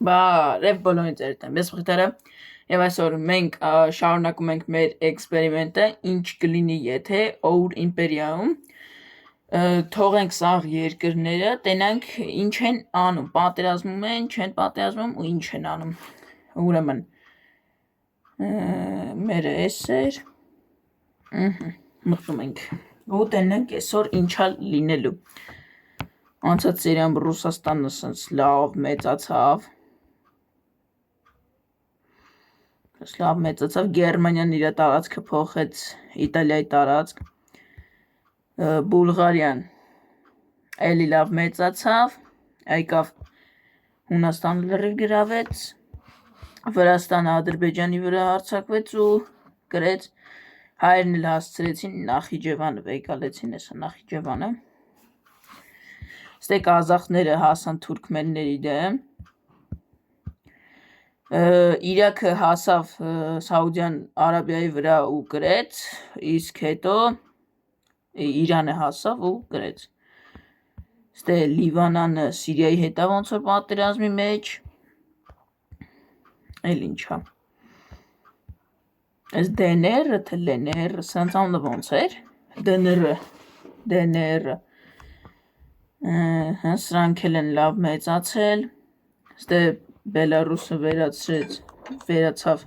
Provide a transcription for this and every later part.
Բարև բոլորին ձեր դեմ, ես Բղթերը և այսօր մենք շարունակում ենք մեր էքսպերիմենտը, ինչ կլինի եթե Our Imperium թողենք սաղ երկրները, տենանք ինչ են անում, պատերազմում են, չեն պատերազմում ու ինչ են անում, ուրեմն մերը ես էր, մտնում ենք, ու տենանք այսօր ինչա լինելու, անցած սերիամ Ռուսաստանը սենց լավ մեծացավ, Լավ մեծացավ, Գերմանիան իր տարածքը փոխեց Իտալիայի տարածք, Բուլղարիան էլի լավ մեծացավ, եկավ Հունաստանը լրիվ գրավեց, Վրաստանը Ադրբեջանի վրա հարձակվեց ու գրեց, հայերն էլ հասցրեցին Նախիջևանը, վեկալեցին հեսա Նախիջևանը, ստե կազախները հասան թուրքմենների դեմ, Իրաքը հասավ Սաուդյան Արաբիայի վրա ու գրեց, իսկ հետո Իրանը հասավ ու գրեց, ստե Լիվանանը Սիրիայի հետա ոնց որ պատերազմի մեջ, էլ ինչա, ես DNR-ը թե LNR-ը, սենց անունը ոնց էր, DNR-ը, սրանք էլ են լավ մեծացել, ստե Բելարուսը վերացավ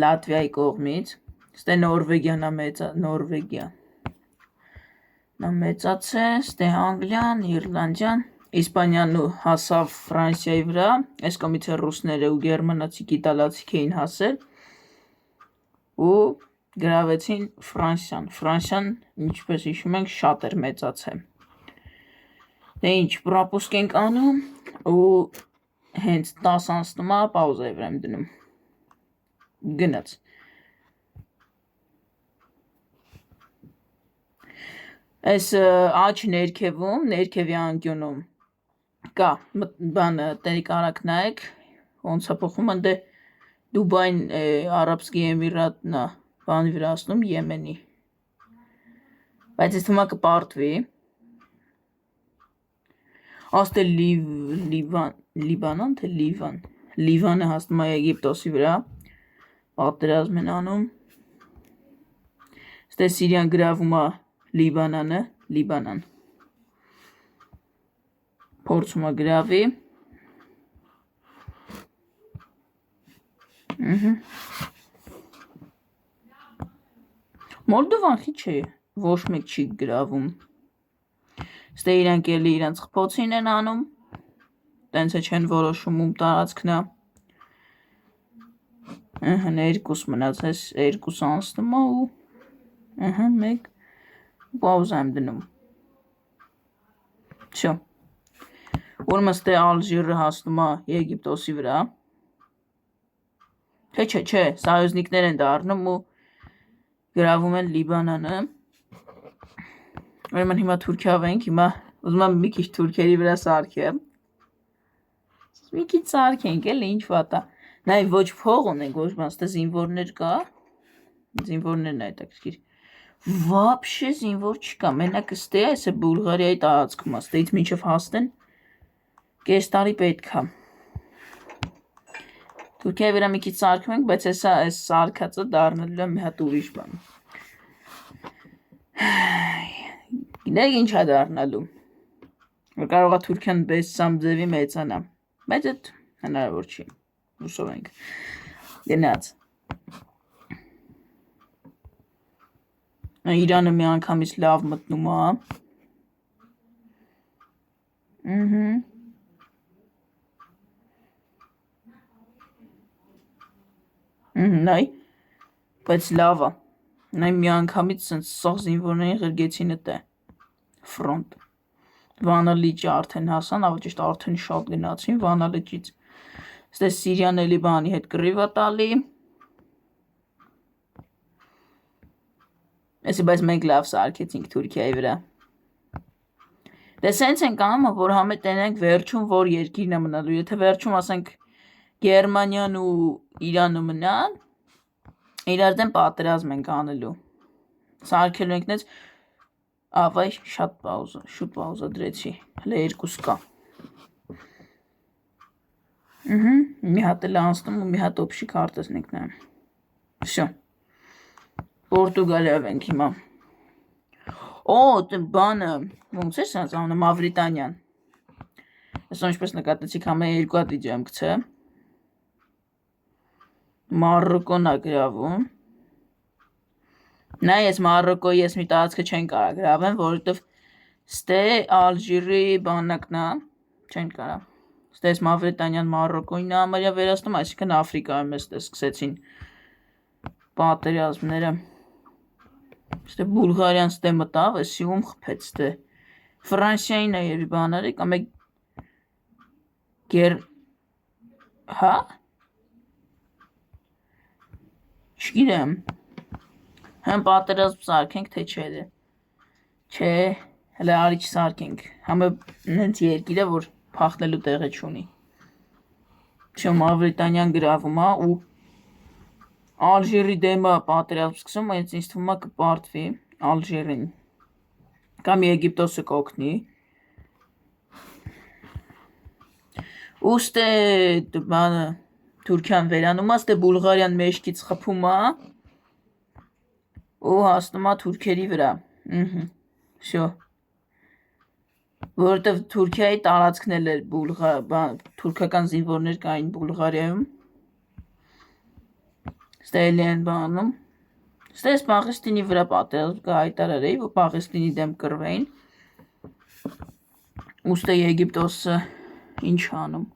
Լատվիայի կողմից, ստե Նորվեգիան մեծացել, ստե Անգլիան, Իռլանդիան, Իսպանիան հասավ Ֆրանսիայի վրա, այս կողմից ռուսները ու գերմանացիք, իտալացիք էին հասել ու գրավեցին Ֆրանսիան, ինչպես հիշում ենք, շատ էր մեծացել, դե ինչ, պրապուսկ ենք անում ու հենց 10 անցնում է, պաուզայի վրա եմ դնում, գնաց, այս աչ ներքևի անկյունում կա, բանը տերի կարակ նայեք, ոնց է փոխում, ընդե Դուբայն Արաբսկի Էմիրատն է, բանի վրա ասնում Եմենի, բայց ես թվում է կպարտվի, աստե Լիբանան թե Լիվանը հասնում է Եգիպտոսի վրա, պատերազմ են անում, ստե Սիրիան գրավում է Լիբանան, փորձում է գրավի, Մոլդովան խի չէ, ոչ մեկ չի գրավում, ստե իրանք էլի իրանց խփոցին են անում, տենց է չեն որոշում ում տարածքն է, երկուս մնաց, ես երկուս անցնում է ու, մեկ, պաուզա եմ դնում, շո, ուրմն ստե Ալժիրը հասնում է Եգիպտոսի վրա, չէ, սայոզնիկներ են դառնում ու գրավում են Լիբանանը, ուրեմն հիմա Թուրքիավ ենք, հիմա ուզում եմ մի քիչ թուրքերի վրա սարքեմ, մի քիչ սարքենք էլ ինչ վատ է, նայ ոչ փող ունենք, ոչ բան, ստե զինվորներ կա, զինվորներն է հետաքրքիր, վաբշե զինվոր չկա, մենակ ստե այս է Բուլղարիայի տարածքում, ստեից մինչև հասնեն, կես տարի պետք է, Թուրքիայի վրա մի քիչ սարքում ենք, բայց այս սարքածը դառնալու է մի հատ ուրիշ բան, գիտեք ինչ է դառնալու, որ կարող է Թուրքիան բեսցամ ձևի մեծանա, բայց էդ հնարավոր չի, ուսով ենք, գնաց, Իրանը մի անգամից լավ մտնում է, նայ, բայց լավ է, նայ մի անգամից սաղ զինվորներին ղրգեցին էտ է, ֆրոնտ, Վանալիճի արդեն հասան, ավճիշտ արդեն շատ գնացին Վանալիճից, ստե Սիրիան էլի բանի հետ կռիվ է տալի, Էսի բայց մենք լավ սարքեցինք Թուրքիայի վրա, դե սենց ենք անում, որ համե տենենք վերջում որ երկիրն է մնալու, եթե վերջում ասենք Գերմանիան ու Իրանը մնան, իրար դեմ պատերազմ ենք անելու, սարքելու ենք նենց, ավայ շատ պաուզա, շուտ պաուզա դրեցի, հլը երկուս կա, Մի հատ էլ անցնում ու մի հատ օբշի քարտեզն ենք նայում։ Всё։ Պորտուգալիայով ենք հիմա։ Բանը, ոնց է սրանց անունը, Մավրիտանիան։ Ես ինչպես նկատեցիք, համը երկու հատ իջեմ գցե։ Մարոկոն է գրավում։ Նա ես Մարոկոյի ես մի տարածքը չեն կարա գրավեմ, որովհետև ստե Ալժիրի բանակն է, չեն կարա։ Ստե Մավրիտանիան Մարոկոյին է համարյա վերացնում, այսինքն Աֆրիկայում էս սկսեցին պատերազմները։ Ստե Բուլղարիան ստե մտավ, էսի ում խփեց ստե։ Ֆրանսիային է երևի բաները, կամ հա։ Չգիտեմ։ Հəm պատերազմ սարքենք, թե չէ դե։ Չէ, հələ արի չսարքենք։ Համը նենց երկիր է, որ փախնելու տեղը չունի։ Չէ, Մավրիտանիան գրավում է ու Ալժիրի դեմը պատերազմ սկսում, այս ինձ թվում է կպարտվի Ալժիրին։ Կամ Եգիպտոսը կօգնի։ Ուստե բանը Թուրքիան վերանում է, ստե Բուլղարիան մեջքից խփում է ու հասնում է թուրքերի վրա։ Всё։ Որովհետև Թուրքիայի տարածքն էլ էր թուրքական զինվորներ կային Բուլղարիայում։ Ստե էլի են բանում։ Ստե ես Պաղեստինի վրա պատերազմ կհայտարարեի, որ Պաղեստինի դեմ կռվեին։ Ուստե Եգիպտոսը ինչ անում։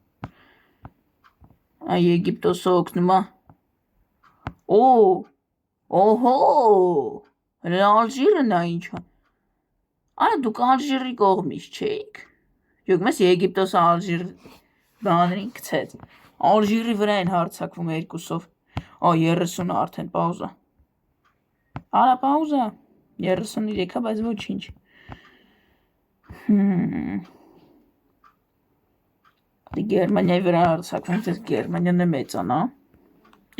Եգիպտոսը օգնում է։ Օհո, Ալժիրն է ինչ։ Դուք Ալժիրի կողմից չէիք։ Ջոք մեզ Եգիպտոսը Ալժիր բաներին գցեց։ Ալժիրի վրա են հարձակվում երկուսով։ 30 արդեն պաուզա։ Արա պաուզա։ 33-ա, բայց ոչինչ։ Գերմանիայի վրա հարձակվում, թե Գերմանիան է մեծանա։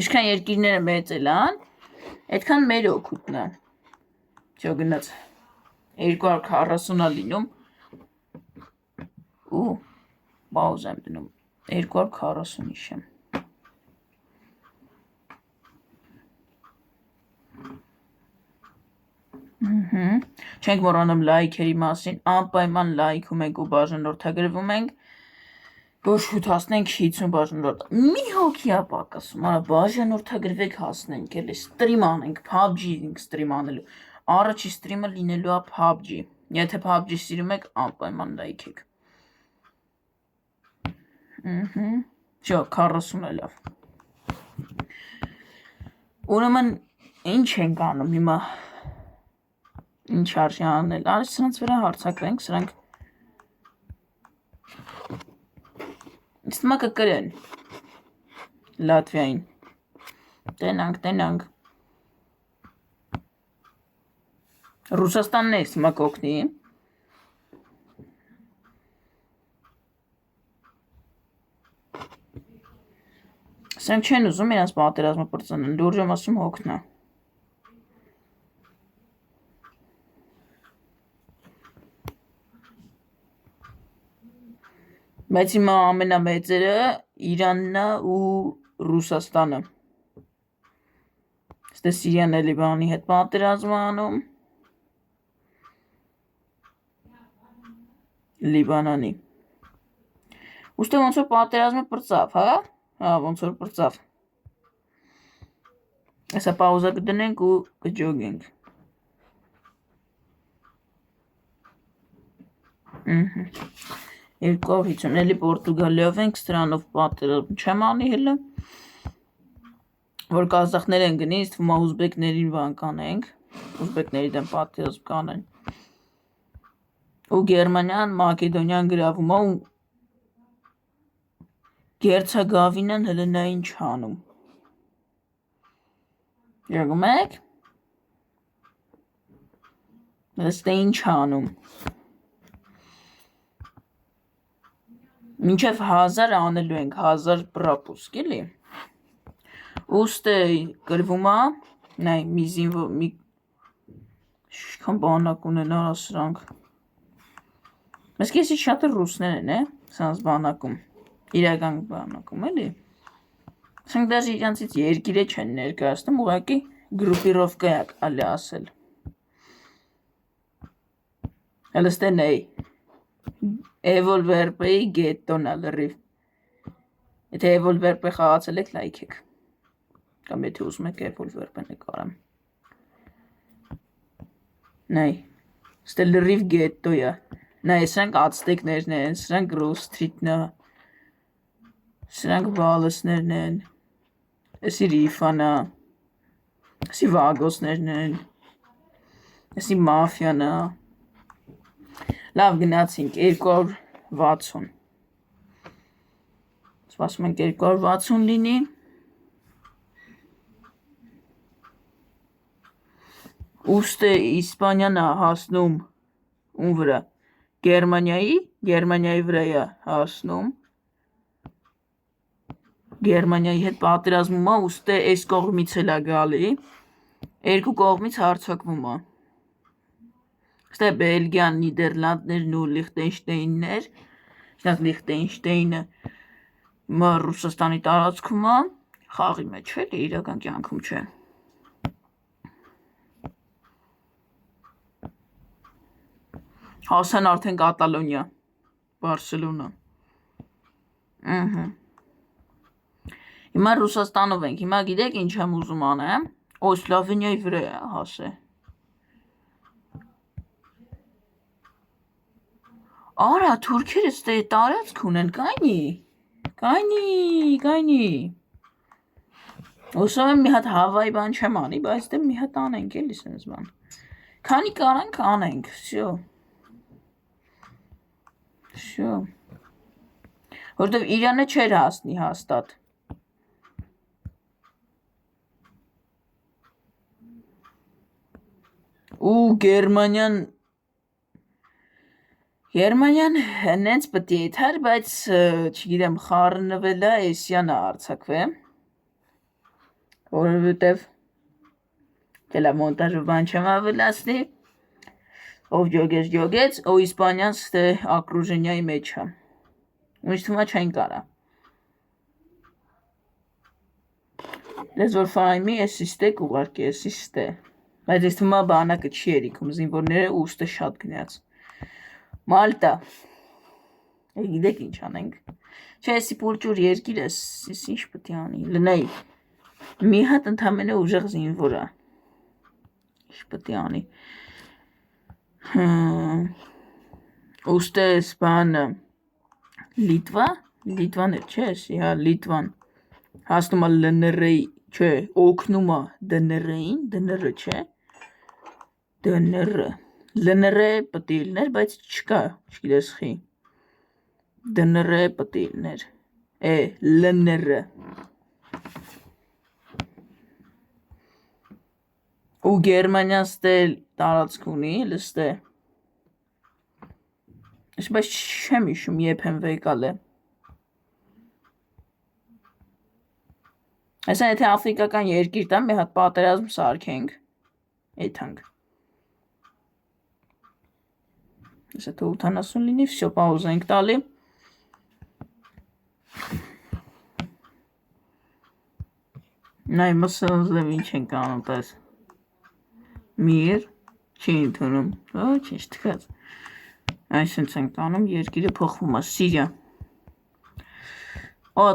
Ինչքան երկիրները մեծել են, այդքան մեր օգուտն է։ Չո գնաց 240-ա լինում ու պաուզա եմ դնում 240 իշեմ։ Չենք մոռանում լայքերի մասին, անպայման լայքում ենք ու բաժանորդագրվում ենք, որ շուտ հասնենք 50 բաժանորդ։ Մի հոգի է պակասում, բաժանորդագրվեք հասնենք, էլի ստրիմ անենք, PUBG-ին ստրիմ անելու։ Առաջի ստրիմը լինելու է PUBG։ Եթե PUBG սիրում եք, անպայման լայքեք։ Չէ, 40 է լավ։ Ուրեմն ինչ ենք անում հիմա։ Ինչ արժի անել։ Արի սրանց վրա հարձակվենք, սրանք Իստմա կկրեն Լատվիային։ Տենանք։ Ռուսաստանն է իստմա կօգնի։ Սրանք չեն ուզում իրանց պատերազմը պրծանեն, լուրջ եմ ասում հոգնա։ Բայց հիմա ամենամեծերը Իրանն է ու Ռուսաստանը։ Ստե Սիրիան էլի բանի հետ պատերազմ անում։ Լիբանանի։ Ուստե ոնց որ պատերազմը պրծավ, հա։ Ոնց որ պրծավ։ Այսա պաուզա կդնենք ու կջոգենք։ Երկու 50 էլի Պորտուգալիով ենք, սրանով պատերազմ չեմ անի հելը։ Որ կազախներ են գնի, իստվում է ուզբեկներին բան կանենք, ուզբեկների դեմ պատերազմ կանեն։ Ու Գերմանիան, Մակեդոնիան գրավում է ու Գերցագավինան հələ նա ինչ անում։ Յոգում եք։ Ստե ինչ անում։ Մինչև 1000 անելու ենք, 1000 պրապուսկ էլի։ Ուստե գրվում է, նայ մի զինվոր, մի շքան բանակ ունենա սրանք։ Մեզ կեսի շատը ռուսներ են, սրանց բանակում։ իրական բանակում էլի։ Ասենք դաժե իրանցից երկիրը չեն ներկայացնում, ուղղակի գրուպիրովկա է ալի ասել։ Հելստեն էի, էվոլվերպեի գետտոն ալրիվ։ Եթե էվոլվերպե խաղացել եք, լայք եք։ Կամ եթե ուզում եք էվոլվերպե նկարեմ։ Նայ, ստե լրիվ գետտոյա։ Նայ, սրանք ացտեկներն են, սրանք Գրով Սթրիթն է, սրանք բալեսներն են, էսի Ռիֆան է, էսի վագոսներն են, էսի մաֆիան է։ Լավ գնացինք 260 սպասում ենք 260 լինի ուստե Իսպանիան է հասնում ում վրա Գերմանիայի վրա է հասնում Գերմանիայի հետ պատերազմում է ուստե այս կողմից էլ է գալի երկու կողմից հարձակվում է Ստե Բելգիան, Նիդերլանդներն ու Լիխտենշտեյններ, շնորհ Լիխտենշտեյնը Ռուսաստանի տարածքում է, խաղի մեջ է, իրական կյանքում չէ։ Հասան արդեն Կատալոնիա, Բարսելոնա։ Հիմա Ռուսաստանով ենք, հիմա գիտեք ինչ եմ ուզում անեմ, Սլովենիայի վրա է հասե։ Արա, թուրքերը ստե տարածք ունեն, կայնի։ Ոսով եմ մի հատ հավայի բան չեմ անի, բայց դե մի հատ անենք էլի սենց բան։ Քանի կարանք անենք, շո։ Որտև Իրանը չեր հասնի հաստատ։ Ու Գերմանիան նենց պտի եթար, բայց չգիտեմ խառնվել է էսյանը արցակվե, որովհետև դելա մոնտաժով բան չեմ ավելացնի, ով ջոգեց, ով Իսպանիան ստե ակրուժենյայի մեջ է, ու ինչ թումա չեն կարա։ Դեզ որ ֆայմի ես իստեք ուղարկի, ես իստե, բայց ես թումա բանակը չի երիքում, զինվորները ուստը շատ գնյաց։ Մալտա, գիտեք ինչ անենք, չէ եսի պուլճուր երկիր ես ինչ պտի անի, լնայի, մի հատ ընդամենը ուժեղ զինվոր է, ինչ պտի անի, ուստե սպանը Լիտվան էր, չէ եսի, Լիտվան, հասնում է լնրեի, չէ, օգնում է դնրեին, դնրը չէ, դնրը, լնրե պտիլներ, բայց չկա, չգիտես խի, դնրե պտիլներ, լնրը, ու Գերմանիան ստե տարածք ունի, լստե, բայց չեմ իշում եբ եմ վեկալ է, այսան եթե Աֆրիկական երկիր տամ, մի հատ պատերազմ սարքենք, եթանք, Ես եթե 80 լինի, վсё, պաուզա ենք տալի։ Նայ, մսլզև ինչ ենք անում տես։ Միր, չի ընդունում, ինչ թքած։ Այսինց ենք անում, երկիրը փոխվում է, Սիրիա։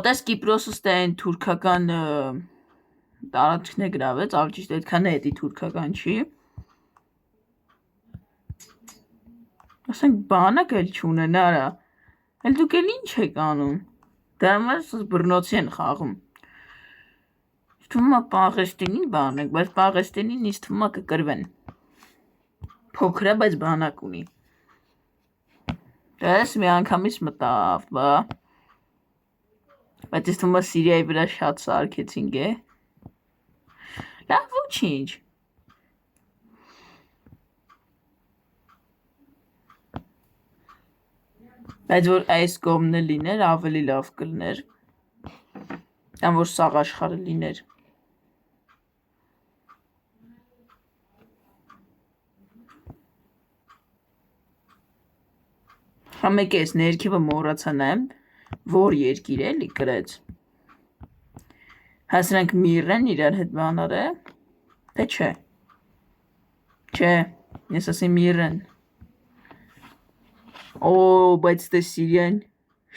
Տես Կիպրոսը ստե են թուրքական տարածքն է գրավեց, ավ ճիշտ այդքան է էդի թուրքական չի։ Ասենք բանակ էլ չունեն արա, էլ դուք էլ ինչ եք անում, դա մաս բրնոցի են խաղում, թվում է Պաղեստինին բանակ, բայց Պաղեստինին ինձ թվում է կկրվեն, փոքր է, բայց բանակ ունի, դες մի անգամից մտավ, բայց ինձ թվում է Սիրիայի վրա շատ սարքեցինք է, լավ ոչինչ, Բայց որ այս կողմն լիներ, ավելի լավ կլներ, կամ որ սաղ աշխարհը լիներ։ Համեկ ես ներքևը մոռացա նայեմ, որ երկիր էլի գրեց։ Հասրանք միրեն իրար հետ բաներ է, թե չէ։ Չէ, ես ասի միրեն։ Օ, բայց դե Սիրիան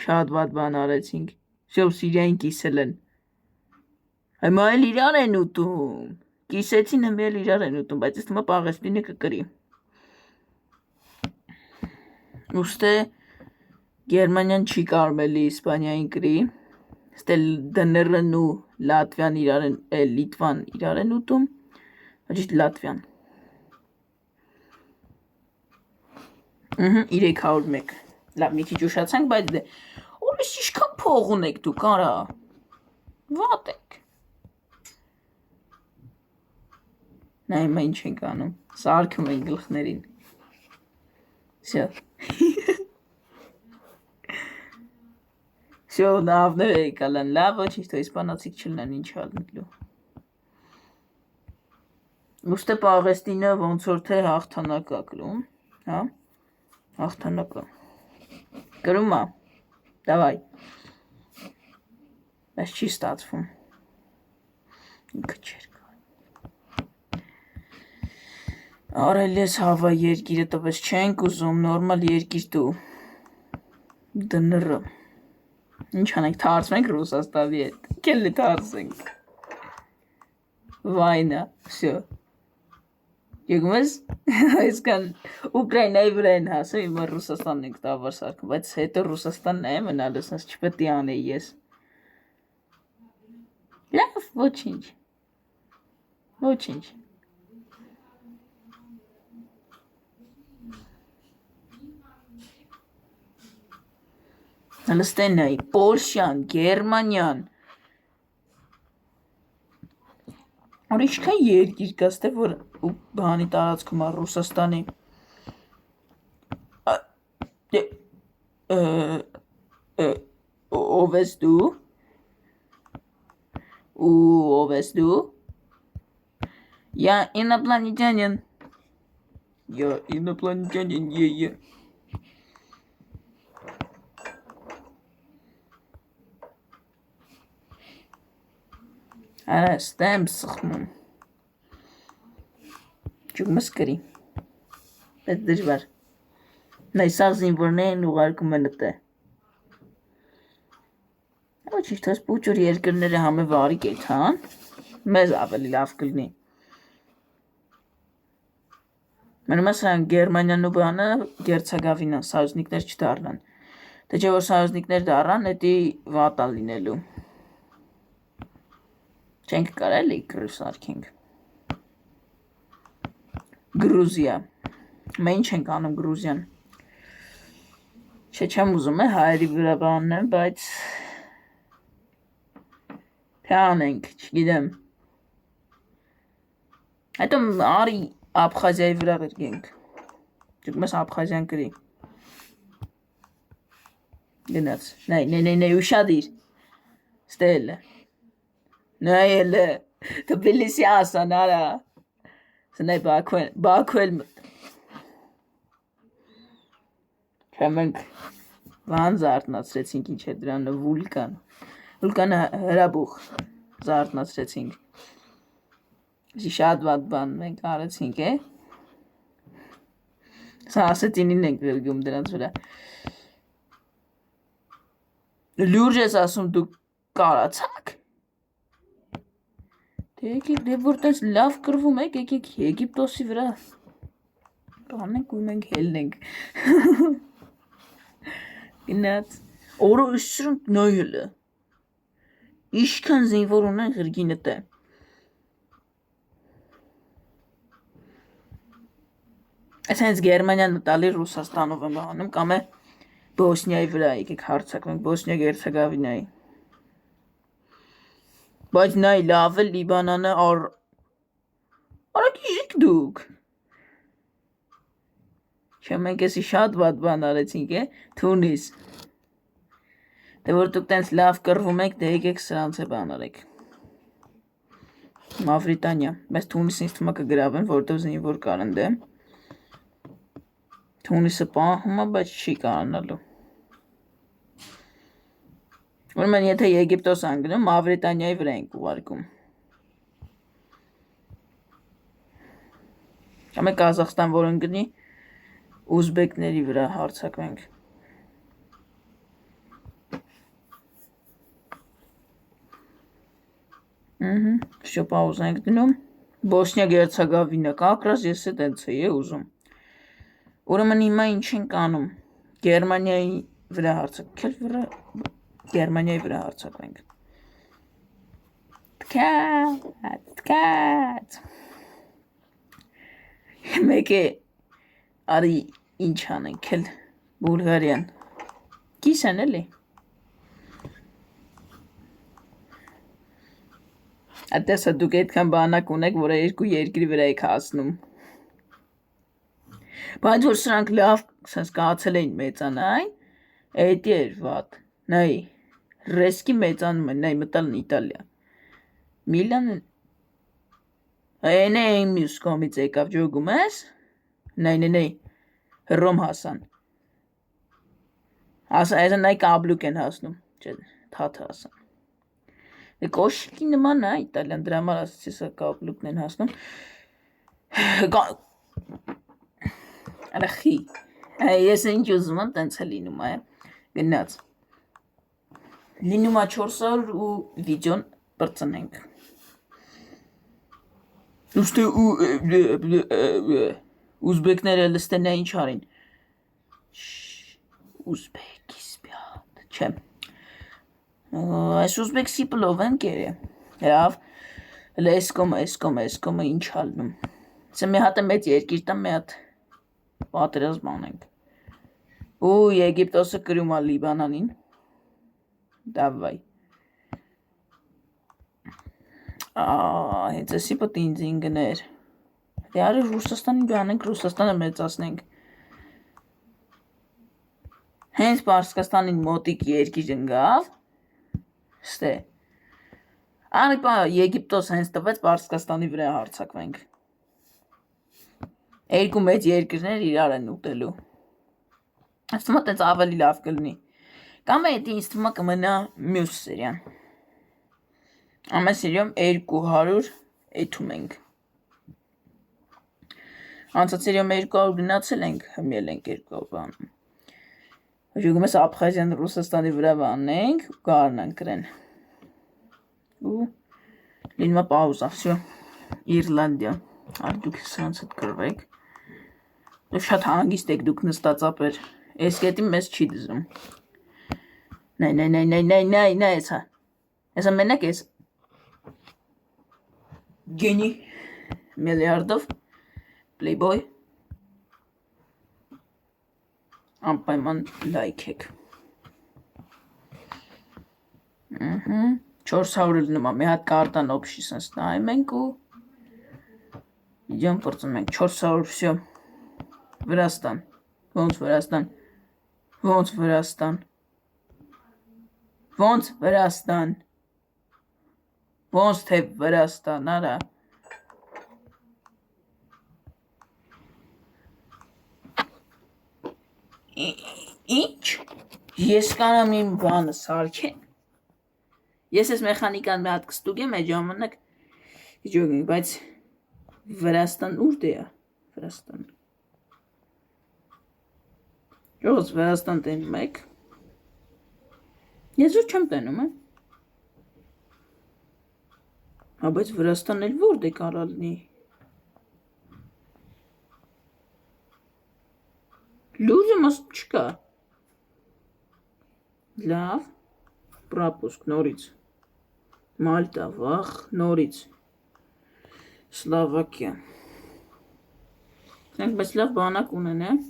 շատ վատ բան արեցինք։ Շո Սիրիային կիսել են։ Հիմա էլ իրար են ուտում։ Կիսեցին հիմա էլ իրար են ուտում, բայց ես թվում է Պաղեստինը կկրի։ Ուստե Գերմանիան չի կարմելի Իսպանիային կրի, ստե դներն ու Լատվիան իրար են, Լիտվան իրար են ուտում, հաջիշտ Լատվիան։ 301, լավ մի քիչ ուշացանք, բայց դե, ուրիշ իշքան փող ունեք դու կարա, վատ եք։ Նա հիմա ինչ ենք անում, սարքում են գլխներին, սյո։ Всё, նավներ է կալան, լավ ոչինչ, թո իսպանացիք չլնեն ինչ ալնելու։ Ուստե Պաղեստինը ոնց որ թե հաղթանակ է կրում, հա, հաղթանակ է։ Կրում է, դավայ, բայց չի ստացվում, ինքը չեր կար։ Արել ես հավա երկիրը տվես չենք ուզում, նորմալ երկիր դու, դնրը։ Ինչ անենք, թարցնենք Ռուսաստանի հետ, կելի թարցնենք։ Վայնա, всё։ Եկում ես, այսքան Ուկրաինայի վրա են հասում, հիմա Ռուսաստանն ենք տավար սարքում, բայց հետո Ռուսաստանն է մնալու, սենց չպետք է անեի ես։ Լավ, ոչինչ։ Ոչինչ։ Հլստենայի, Պոլշյան, Գերմանյան, որ ինչքան երկիր կաս, թե որ բանի տարածքում է Ռուսաստանի, ով ես դու, ու ով ես դու, Я инопланетянин, е-е։ Արա ստեմ սխմում, ճուգ մսկրի, պետ դժվար, նայ սաղ զինվորներին ուղարկում են ըտ է։ Ոչինչ, թոս պուճուր երկրները համը վարի կետ, հա, մեզ ավելի լավ կլնի։ Մնում ես հան Գերմանյան ու բանը գերցագավին են, սայուսնիկներ չդարնան։ Թե չէ որ սայուսնիկներ դարան, հետի վատա լինելու։ Չենք կարելի կրուսարքենք։ Գրուզիա, մենք չենք անում Գրուզիան։ Չէ չեմ ուզում է հայերի վրա բաննեմ, բայց թե անենք, չգիտեմ։ Հետո արի Աբխազիայի վրա գրգենք։ Ճուգ մեզ Աբխազիան կրի։ Գնաց, նայ, ուշադիր, ստելը, նայելը, Թբիլիսի ասան արա, սնայ բաքուել մտ։ Չէ մենք վան զարտնացրեցինք ինչ է դրանը, վուլկանը հրաբուխ զարտնացրեցինք, շատ վատ բան մենք արեցինք է, սա ասետինին ենք վերգում դրանց վրա, լուրջ ես ասում դու կարացակ, թե եկեք դե որ տես լավ կրվում եք, եկեք Եգիպտոսի վրա, կանենք ու մենք հելնենք, գնաց, օրո ըսրում նոյլը, իշքան զինվոր ունեն գրգինըտ է, Այս հենց Գերմանյան նտալի Ռուսաստանով եմ անում, կամ է Բոսնիայի վրա եկեք հարցակվենք, Բոսնիա Գերցագավինայի։ Բայց նայ լավ է Լիբանանը արագիժիկ դուք։ Չէ մենք էսի շատ վատ բան արեցինք է, Թունիս։ Դե որ դուք տենց լավ կրվում եք, դե եկեք սրանց է բան արեք։ Մավրիտանիա, բայց Թունիսին ինձ թվում է կգրավեն, որտև զինվոր կարան դե։ Թունիսը պահում է, բայց չի կարանալու։ Ուրեմն եթե Եգիպտոս են գնում, Մավրիտանիայի վրա ենք ուղարկում։ Կամ է Կազախստան, որ ընկնի, ուզբեկների վրա հարձակվենք։ Всё, պաուզա ենք դնում։ Բոսնիա Գերցագովինա, как раз ես էլ տենց էի ուզում։ Ուրեմն հիմա ինչ ենք անում։ Գերմանիայի վրա հարձակվել վրա Գերմանիայի վրա հարձակվենք։ Տկած։ Մեկ է արի ինչ անենք էլ Բուլղարիան։ Կիս են էլի։ Այդտեսը դուք այդքան բանակ ունեք, որ երկու երկրի վրա եք հասնում։ Բայց որ սրանք լավ սենց կացել էին մեծանայն, էդի էր վատ։ Նայ, ռեսկի մեծանում են, նայ մտալն Իտալիա։ Միլան Այն է մյուս կողմից եկավ ջոգում ես։ Նայ, Հռոմ հասան։ Այսը նայ կաբլուկ են հասնում, չէ, թաթը հասան։ Կոշիկի նման է Իտալիան, դրա համար ասացի սա կաբլուկն են հասնում։ Արախի, ես ինչ ուզում եմ, տենց է լինում է, գնաց։ Լինում է 400 ու վիդյոն պրծնենք։ Ուստի ուզբեկները լստենա ինչ արին։ Ուզբեկիսպյատ, չէ։ Այս ուզբեքսի պլով են կերը։ Լավ, էսկոմը ինչ հալնում։ Սա մի հատ է մեծ երկիր տամ, մի հատ պատերազմ անենք։ Ու Եգիպտոսը կրում է Լիբանանին։ Դավայ։ Հենց էսի պտ ինձ ինգներ։ Դե արի Ռուսաստանին գանենք, Ռուսաստանը մեծացնենք։ Հենց Պարսկաստանին մոտիկ երկիր ընգավ։ Ստե։ Արիպա Եգիպտոս հենց տվեց Պարսկաստանի վրա հարձակվենք։ Երկու մեծ երկրներ իրար են ուտելու։ Այս թվում է տենց ավելի լավ կլինի։ Կամ է ինձ թվում է կմնա մյուս սերիան։ Ամեն սերիում 200 էթում ենք։ Անցած սերիում 200 գնացել ենք, հմել ենք 200 բանում։ Ժուգում ես Աբխազիան Ռուսաստանի վրա բանենք ու կարնանք կրեն։ Ու լինում է պաուզա, всё, Իռլանդիա, դուք սրանց հետ կրվեք։ Դու շատ հանգիստ եք դուք նստածապեր, ես գետի մեզ չի դզում։ Նայ, եսա մենակ ես գենի միլիարդով պլեյբոյ անպայման լայք եք։ 400 լինում է, մի հատ կարտան օբշի սենց նայում ենք ու իդյոն պրծում ենք, 400, всё, Վրաստան, ոնց Վրաստան, ոնց թե Վրաստան, արա։ Ինչ, ես կանամ իմ բանը սարքեմ, ես ես մեխանիկան մի հատ կստուգեմ այդ ժամանակ իջոգենք, բայց Վրաստան ուրդ է, Վրաստան։ Յոս Վրաստան տենում եք, ես ուր չեմ տենում, բայց Վրաստան էլ որդ է կարալնի։ Լուրը մաս չկա։ Լավ, պրապուսկ նորից, Մալտա, վախ, նորից, Սլավակիա։ Ենք բայց լավ բանակ ունեն,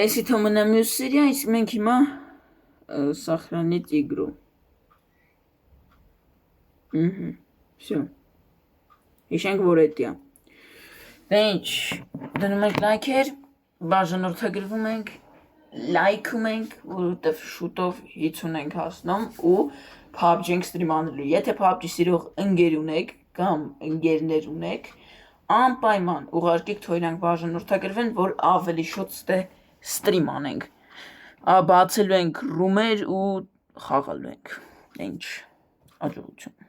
Էսի թոմնա մյուս սիրիա, իսկ մենք հիմա Սախրանի տիգրու։ Всё, հիշենք, որ էտիա։ Դե ինչ, դնում ենք լայքեր, բաժանորդագրվում ենք, լայքում ենք, որովհետև շուտով 50 ենք հասնում ու PUBG ենք ստրիմ անելու։ Եթե PUBG սիրող ընկեր ունեք կամ ընկերներ ունեք, անպայման ուղարկեք թող իրանք բաժանորդագրվեն, որ ավելի շուտ ստե ստրիմ անենք։ Բացելու ենք ռումեր ու խաղալու ենք։ Ինչ աջողություն։